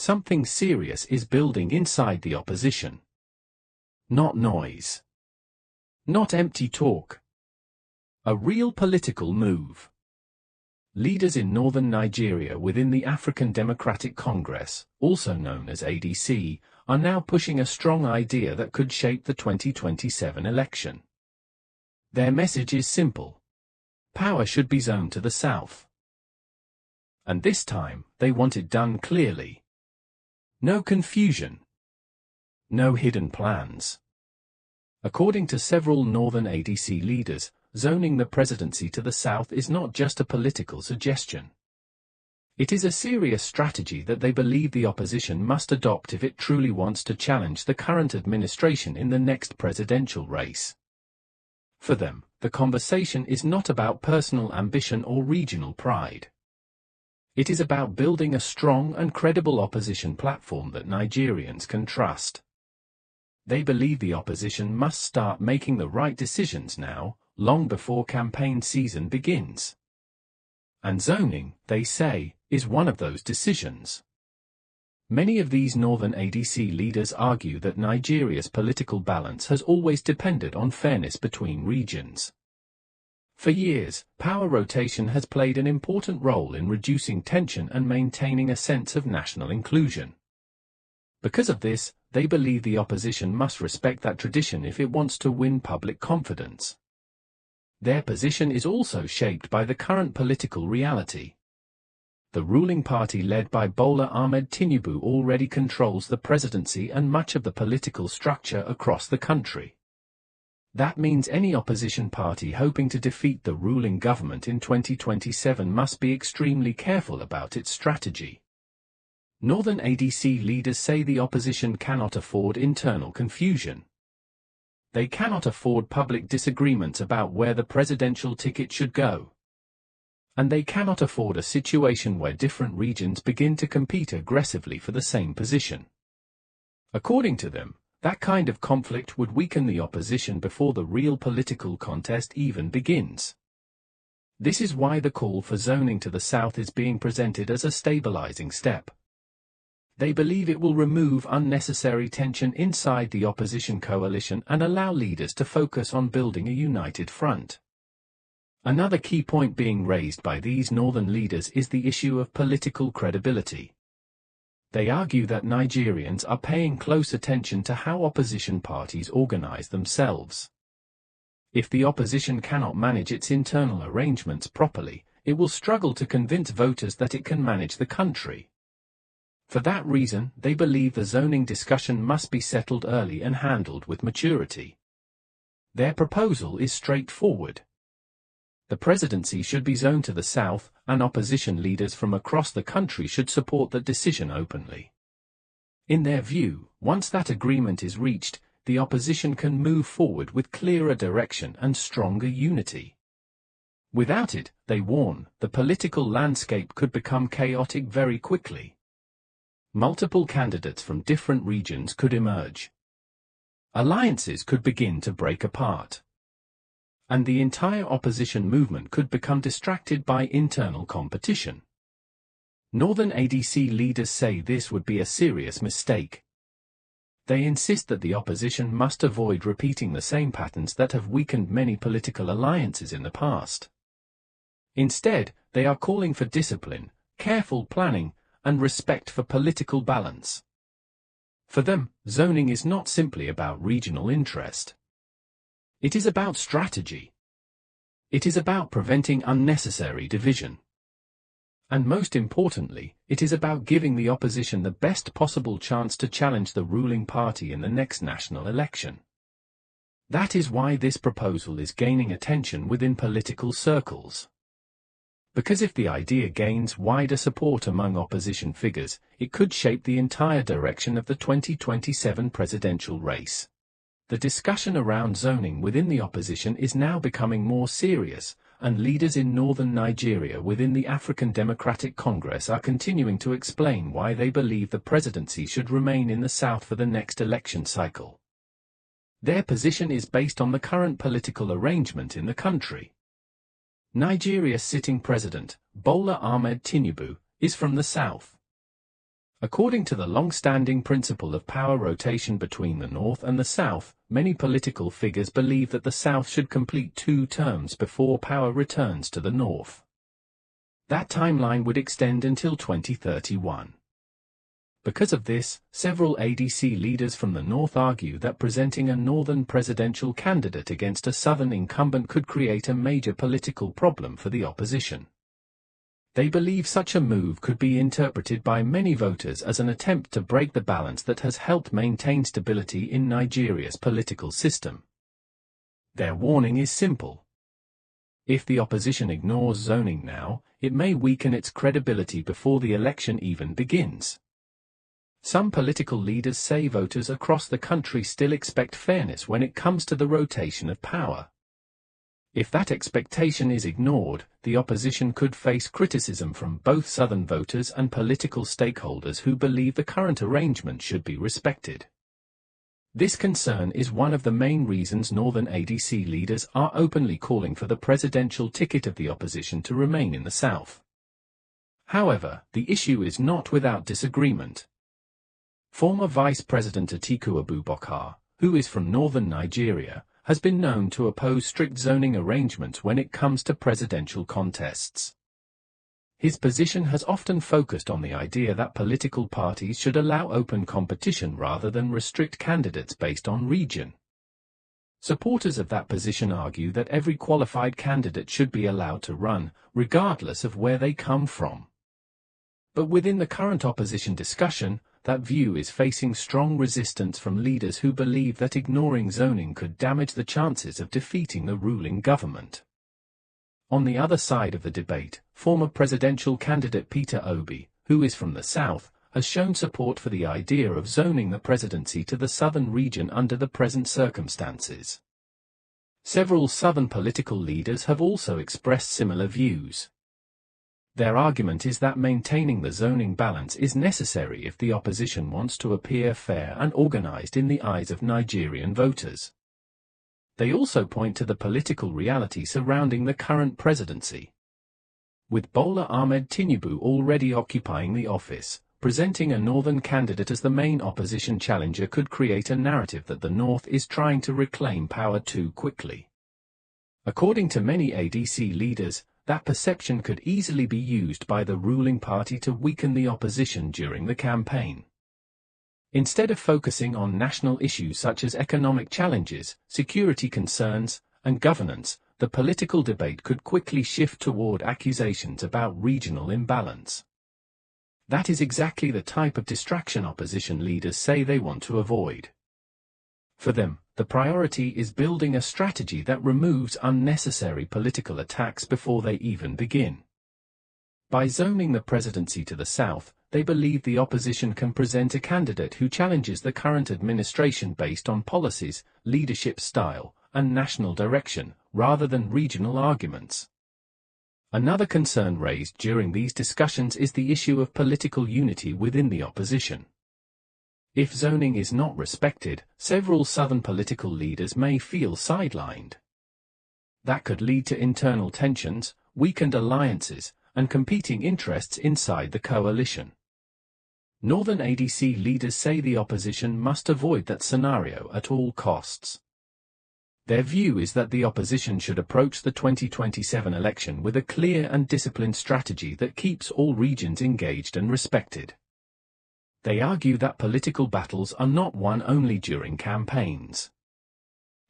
Something serious is building inside the opposition. Not noise. Not empty talk. A real political move. Leaders in northern Nigeria within the African Democratic Congress, also known as ADC, are now pushing a strong idea that could shape the 2027 election. Their message is simple. Power should be zoned to the south. And this time, they want it done clearly. No confusion. No hidden plans. According to several northern ADC leaders, zoning the presidency to the south is not just a political suggestion. It is a serious strategy that they believe the opposition must adopt if it truly wants to challenge the current administration in the next presidential race. For them, the conversation is not about personal ambition or regional pride. It is about building a strong and credible opposition platform that Nigerians can trust. They believe the opposition must start making the right decisions now, long before campaign season begins. And zoning, they say, is one of those decisions. Many of these northern ADC leaders argue that Nigeria's political balance has always depended on fairness between regions. For years, power rotation has played an important role in reducing tension and maintaining a sense of national inclusion. Because of this, they believe the opposition must respect that tradition if it wants to win public confidence. Their position is also shaped by the current political reality. The ruling party led by Bola Ahmed Tinubu already controls the presidency and much of the political structure across the country. That means any opposition party hoping to defeat the ruling government in 2027 must be extremely careful about its strategy. Northern ADC leaders say the opposition cannot afford internal confusion. They cannot afford public disagreements about where the presidential ticket should go. And they cannot afford a situation where different regions begin to compete aggressively for the same position. According to them, that kind of conflict would weaken the opposition before the real political contest even begins. This is why the call for zoning to the south is being presented as a stabilizing step. They believe it will remove unnecessary tension inside the opposition coalition and allow leaders to focus on building a united front. Another key point being raised by these northern leaders is the issue of political credibility. They argue that Nigerians are paying close attention to how opposition parties organize themselves. If the opposition cannot manage its internal arrangements properly, it will struggle to convince voters that it can manage the country. For that reason, they believe the zoning discussion must be settled early and handled with maturity. Their proposal is straightforward. The presidency should be zoned to the south, and opposition leaders from across the country should support that decision openly. In their view, once that agreement is reached, the opposition can move forward with clearer direction and stronger unity. Without it, they warn, the political landscape could become chaotic very quickly. Multiple candidates from different regions could emerge. Alliances could begin to break apart. And the entire opposition movement could become distracted by internal competition. Northern ADC leaders say this would be a serious mistake. They insist that the opposition must avoid repeating the same patterns that have weakened many political alliances in the past. Instead, they are calling for discipline, careful planning, and respect for political balance. For them, zoning is not simply about regional interest. It is about strategy. It is about preventing unnecessary division. And most importantly, it is about giving the opposition the best possible chance to challenge the ruling party in the next national election. That is why this proposal is gaining attention within political circles. Because if the idea gains wider support among opposition figures, it could shape the entire direction of the 2027 presidential race. The discussion around zoning within the opposition is now becoming more serious, and leaders in northern Nigeria within the African Democratic Congress are continuing to explain why they believe the presidency should remain in the south for the next election cycle. Their position is based on the current political arrangement in the country. Nigeria's sitting president, Bola Ahmed Tinubu, is from the south. According to the long-standing principle of power rotation between the North and the South, many political figures believe that the South should complete 2 terms before power returns to the North. That timeline would extend until 2031. Because of this, several ADC leaders from the North argue that presenting a Northern presidential candidate against a Southern incumbent could create a major political problem for the opposition. They believe such a move could be interpreted by many voters as an attempt to break the balance that has helped maintain stability in Nigeria's political system. Their warning is simple. If the opposition ignores zoning now, it may weaken its credibility before the election even begins. Some political leaders say voters across the country still expect fairness when it comes to the rotation of power. If that expectation is ignored, the opposition could face criticism from both Southern voters and political stakeholders who believe the current arrangement should be respected. This concern is one of the main reasons Northern ADC leaders are openly calling for the presidential ticket of the opposition to remain in the South. However, the issue is not without disagreement. Former Vice President Atiku Abubakar, who is from northern Nigeria, has been known to oppose strict zoning arrangements when it comes to presidential contests. His position has often focused on the idea that political parties should allow open competition rather than restrict candidates based on region. Supporters of that position argue that every qualified candidate should be allowed to run, regardless of where they come from. But within the current opposition discussion, that view is facing strong resistance from leaders who believe that ignoring zoning could damage the chances of defeating the ruling government. On the other side of the debate, former presidential candidate Peter Obi, who is from the South, has shown support for the idea of zoning the presidency to the southern region under the present circumstances. Several southern political leaders have also expressed similar views. Their argument is that maintaining the zoning balance is necessary if the opposition wants to appear fair and organized in the eyes of Nigerian voters. They also point to the political reality surrounding the current presidency. With Bola Ahmed Tinubu already occupying the office, presenting a northern candidate as the main opposition challenger could create a narrative that the North is trying to reclaim power too quickly. According to many ADC leaders, that perception could easily be used by the ruling party to weaken the opposition during the campaign. Instead of focusing on national issues such as economic challenges, security concerns, and governance, the political debate could quickly shift toward accusations about regional imbalance. That is exactly the type of distraction opposition leaders say they want to avoid. For them, the priority is building a strategy that removes unnecessary political attacks before they even begin. By zoning the presidency to the South, they believe the opposition can present a candidate who challenges the current administration based on policies, leadership style, and national direction, rather than regional arguments. Another concern raised during these discussions is the issue of political unity within the opposition. If zoning is not respected, several southern political leaders may feel sidelined. That could lead to internal tensions, weakened alliances, and competing interests inside the coalition. Northern ADC leaders say the opposition must avoid that scenario at all costs. Their view is that the opposition should approach the 2027 election with a clear and disciplined strategy that keeps all regions engaged and respected. They argue that political battles are not won only during campaigns.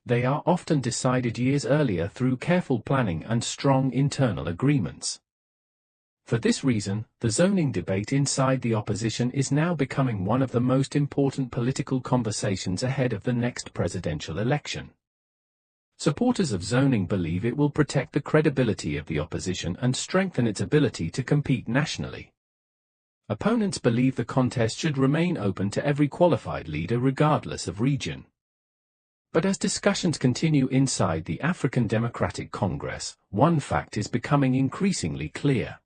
They are often decided years earlier through careful planning and strong internal agreements. For this reason, the zoning debate inside the opposition is now becoming one of the most important political conversations ahead of the next presidential election. Supporters of zoning believe it will protect the credibility of the opposition and strengthen its ability to compete nationally. Opponents believe the contest should remain open to every qualified leader regardless of region. But as discussions continue inside the African Democratic Congress, one fact is becoming increasingly clear.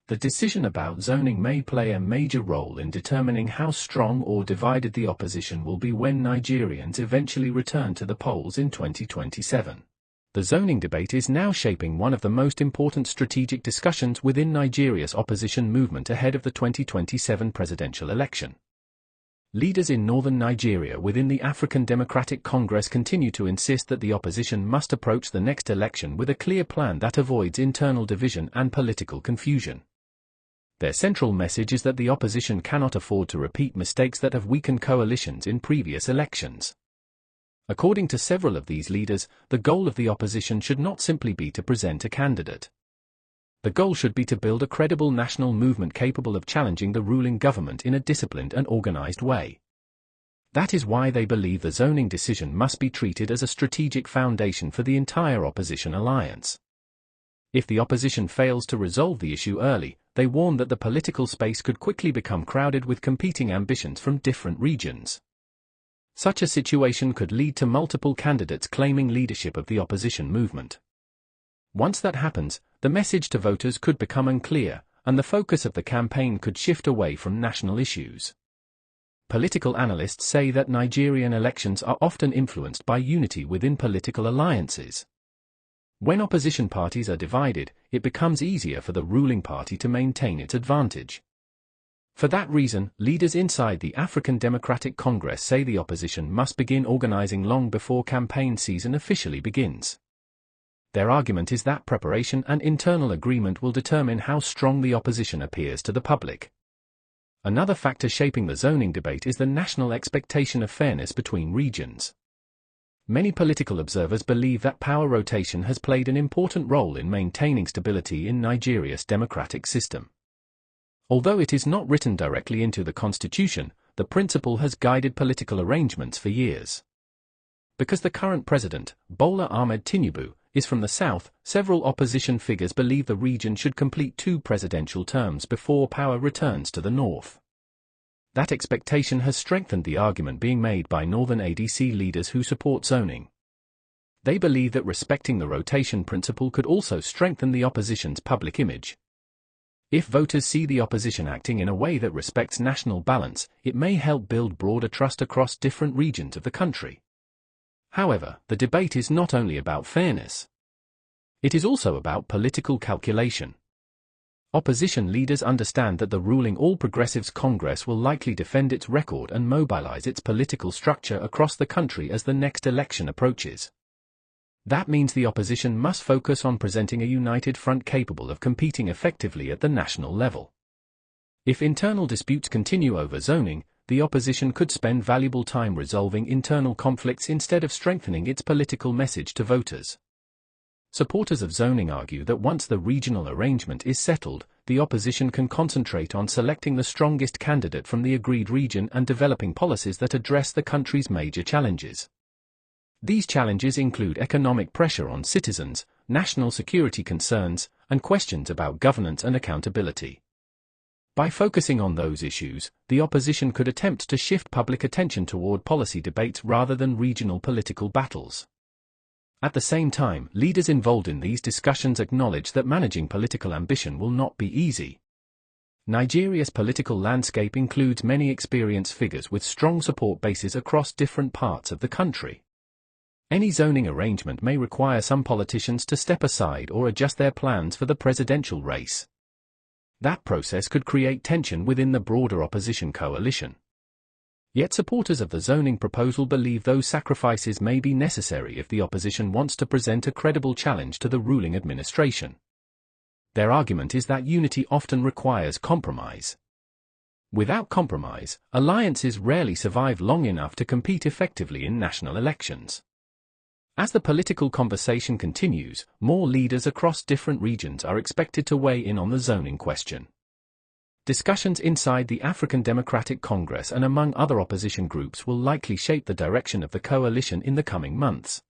The decision about zoning may play a major role in determining how strong or divided the opposition will be when Nigerians eventually return to the polls in 2027. The zoning debate is now shaping one of the most important strategic discussions within Nigeria's opposition movement ahead of the 2027 presidential election. Leaders in northern Nigeria within the African Democratic Congress continue to insist that the opposition must approach the next election with a clear plan that avoids internal division and political confusion. Their central message is that the opposition cannot afford to repeat mistakes that have weakened coalitions in previous elections. According to several of these leaders, the goal of the opposition should not simply be to present a candidate. The goal should be to build a credible national movement capable of challenging the ruling government in a disciplined and organized way. That is why they believe the zoning decision must be treated as a strategic foundation for the entire opposition alliance. If the opposition fails to resolve the issue early, they warn that the political space could quickly become crowded with competing ambitions from different regions. Such a situation could lead to multiple candidates claiming leadership of the opposition movement. Once that happens, the message to voters could become unclear, and the focus of the campaign could shift away from national issues. Political analysts say that Nigerian elections are often influenced by unity within political alliances. When opposition parties are divided, it becomes easier for the ruling party to maintain its advantage. For that reason, leaders inside the African Democratic Congress say the opposition must begin organizing long before campaign season officially begins. Their argument is that preparation and internal agreement will determine how strong the opposition appears to the public. Another factor shaping the zoning debate is the national expectation of fairness between regions. Many political observers believe that power rotation has played an important role in maintaining stability in Nigeria's democratic system. Although it is not written directly into the constitution, the principle has guided political arrangements for years. Because the current president, Bola Ahmed Tinubu, is from the south, several opposition figures believe the region should complete 2 presidential terms before power returns to the north. That expectation has strengthened the argument being made by northern ADC leaders who support zoning. They believe that respecting the rotation principle could also strengthen the opposition's public image. If voters see the opposition acting in a way that respects national balance, it may help build broader trust across different regions of the country. However, the debate is not only about fairness. It is also about political calculation. Opposition leaders understand that the ruling All Progressives Congress will likely defend its record and mobilize its political structure across the country as the next election approaches. That means the opposition must focus on presenting a united front capable of competing effectively at the national level. If internal disputes continue over zoning, the opposition could spend valuable time resolving internal conflicts instead of strengthening its political message to voters. Supporters of zoning argue that once the regional arrangement is settled, the opposition can concentrate on selecting the strongest candidate from the agreed region and developing policies that address the country's major challenges. These challenges include economic pressure on citizens, national security concerns, and questions about governance and accountability. By focusing on those issues, the opposition could attempt to shift public attention toward policy debates rather than regional political battles. At the same time, leaders involved in these discussions acknowledge that managing political ambition will not be easy. Nigeria's political landscape includes many experienced figures with strong support bases across different parts of the country. Any zoning arrangement may require some politicians to step aside or adjust their plans for the presidential race. That process could create tension within the broader opposition coalition. Yet supporters of the zoning proposal believe those sacrifices may be necessary if the opposition wants to present a credible challenge to the ruling administration. Their argument is that unity often requires compromise. Without compromise, alliances rarely survive long enough to compete effectively in national elections. As the political conversation continues, more leaders across different regions are expected to weigh in on the zoning question. Discussions inside the African Democratic Congress and among other opposition groups will likely shape the direction of the coalition in the coming months.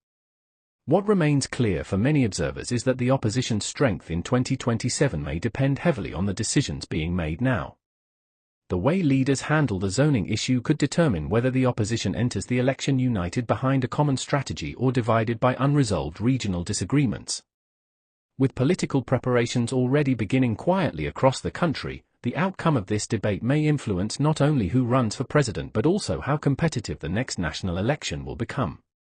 What remains clear for many observers is that the opposition's strength in 2027 may depend heavily on the decisions being made now. The way leaders handle the zoning issue could determine whether the opposition enters the election united behind a common strategy or divided by unresolved regional disagreements. With political preparations already beginning quietly across the country, the outcome of this debate may influence not only who runs for president but also how competitive the next national election will become.